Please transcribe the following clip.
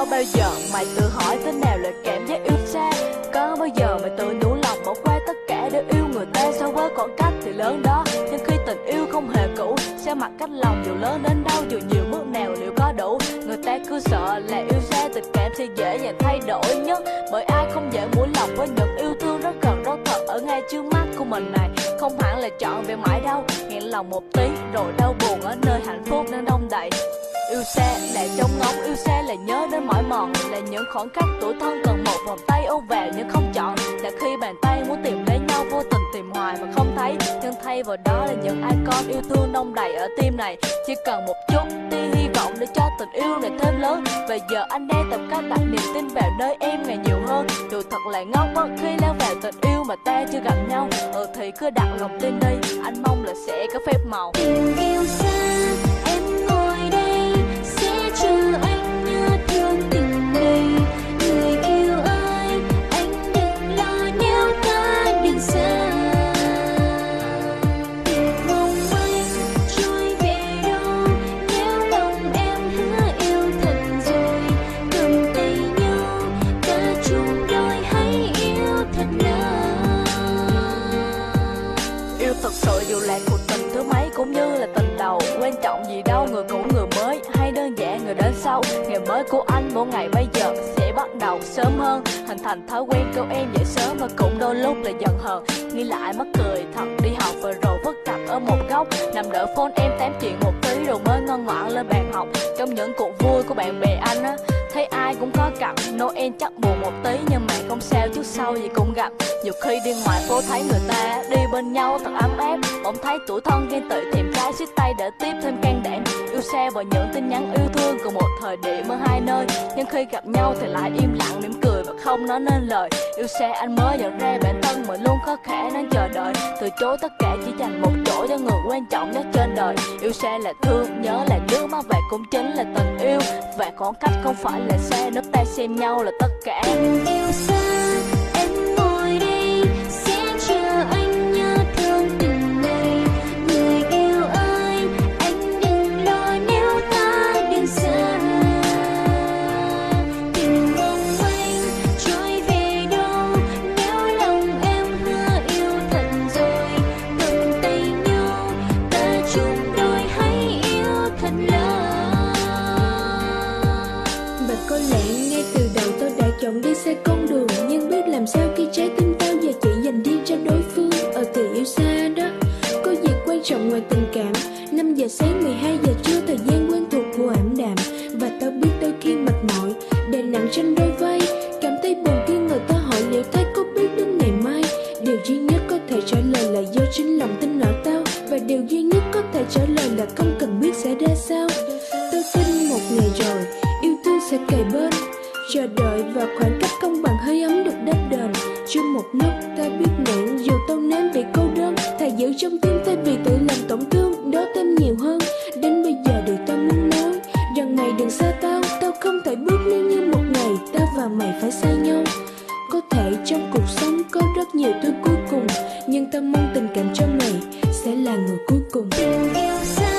Có bao giờ mày tự hỏi thế nào là cảm giác yêu xa? Có bao giờ mày tự nhủ lòng bỏ qua tất cả để yêu người ta? So với khoảng cách thì lớn đó, nhưng khi tình yêu không hề cũ, sao mặt cách lòng dù lớn đến đâu, dù nhiều bước nào liệu có đủ? Người ta cứ sợ là yêu xa tình cảm sẽ dễ dàng thay đổi nhất, bởi ai không dễ mũi lòng với những yêu thương rất gần rất thật ở ngay trước mắt của mình này. Không hẳn là chọn về mãi đâu, nghẹn lòng một tí rồi đau buồn ở nơi hạnh phúc nên đông đầy. Yêu xa là trông ngóng, yêu xa là nhớ đến mỏi mòn, là những khoảng cách tuổi thân cần một vòng tay ôm vào nhưng không chọn, là khi bàn tay muốn tìm lấy nhau vô tình tìm hoài mà không thấy, nhưng thay vào đó là những icon yêu thương đông đầy ở tim này. Chỉ cần một chút tia hy vọng để cho tình yêu này thêm lớn. Và giờ anh đang tập cách đặt niềm tin vào nơi em ngày nhiều hơn, dù thật là ngốc khi lao vào tình yêu mà ta chưa gặp nhau. Thì cứ đặt lòng tin đi, anh mong là sẽ có phép màu. Tình yêu xa em ngồi đây sẽ chờ anh như thương tình này. Người yêu ơi, anh đừng lo nếu ta đừng xa. Tình mong anh trôi về đâu nếu lòng em hứa yêu thật rồi. Cầm tay nhau ta chung đôi hãy yêu thật lâu. Yêu thật sự dù là cuộc tình thứ mấy cũng như là tình đầu, quan trọng gì đâu người cũ người mới hay đơn giản người đến sau. Ngày mới của anh mỗi ngày bây giờ sẽ bắt đầu sớm hơn, hình thành thói quen kêu em dậy sớm và cũng đôi lúc là giận hờn. Nghĩ lại mắc cười thật, đi học và rồi vứt cặp ở một góc, nằm đợi phone em tám chuyện một tí rồi mới ngon ngoãn lên bàn học. Trong những cuộc vui của bạn bè anh á, thấy ai cũng có cặp, Noel chắc buồn một tí nhưng mà không sao, trước sau gì cũng gặp. Nhiều khi đi ngoài phố thấy người ta đi bên nhau thật ấm áp, bỗng thấy tuổi thân ghen tị thèm trái siết tay để tiếp thêm can đảm. Yêu xa vào những tin nhắn yêu thương của một thời điểm ở hai nơi, nhưng khi gặp nhau thì lại im lặng mỉm cười và không nói nên lời. Yêu xa anh mới nhận ra bản thân mình luôn có khả năng chờ đợi, từ chối tất cả chỉ dành một chỗ cho người quan trọng nhất trên đời. Yêu xa là thương, nhớ là nước mắt và cũng chính là tình yêu, và khoảng cách không phải là xa nếu ta xem nhau là tất cả. Tình yêu xa em ngồi đây sẽ chờ anh như thương tình này. Người yêu ơi, anh đừng lo nếu ta đừng xa. Tình mong anh trôi về đâu nếu lòng em hứa yêu thật rồi. Cầm tay nhau ta chung đôi hãy yêu thật lâu. Và có lẽ ngay từ đầu tao đã chọn đi sai con đường, nhưng biết làm sao khi trái tim tao giờ chỉ dành riêng cho đối phương. Thì yêu xa đó, có gì quan trọng ngoài tình cảm. 5 giờ sáng 12 giờ trưa, thời gian quen thuộc của ảm đạm. Và tao biết đôi khi mệt mỏi đè nặng trên đôi vai, cảm thấy buồn khi người ta hỏi liệu ta có biết đến ngày mai. Điều duy nhất có thể trả lời là do chính lòng tin ở tao, và điều duy nhất có thể trả lời là không cần biết sẽ ra sao. Tao tin một ngày rồi yêu thương sẽ kề bên, chờ đợi và khoảng cách công bằng hơi ấm được đắp đền. Chưa một lúc ta biết nản dù tao nếm bị cô đơn, thà giữ trong tim thay vì tự làm tổn thương đó thêm nhiều hơn. Đến bây giờ điều tao muốn nói rằng mày đừng xa tao, tao không thể bước nếu như một ngày tao và mày phải xa nhau. Có thể trong cuộc sống có rất nhiều thứ cuối cùng, nhưng tao mong tình cảm cho mày sẽ là người cuối cùng. Tình yêu xa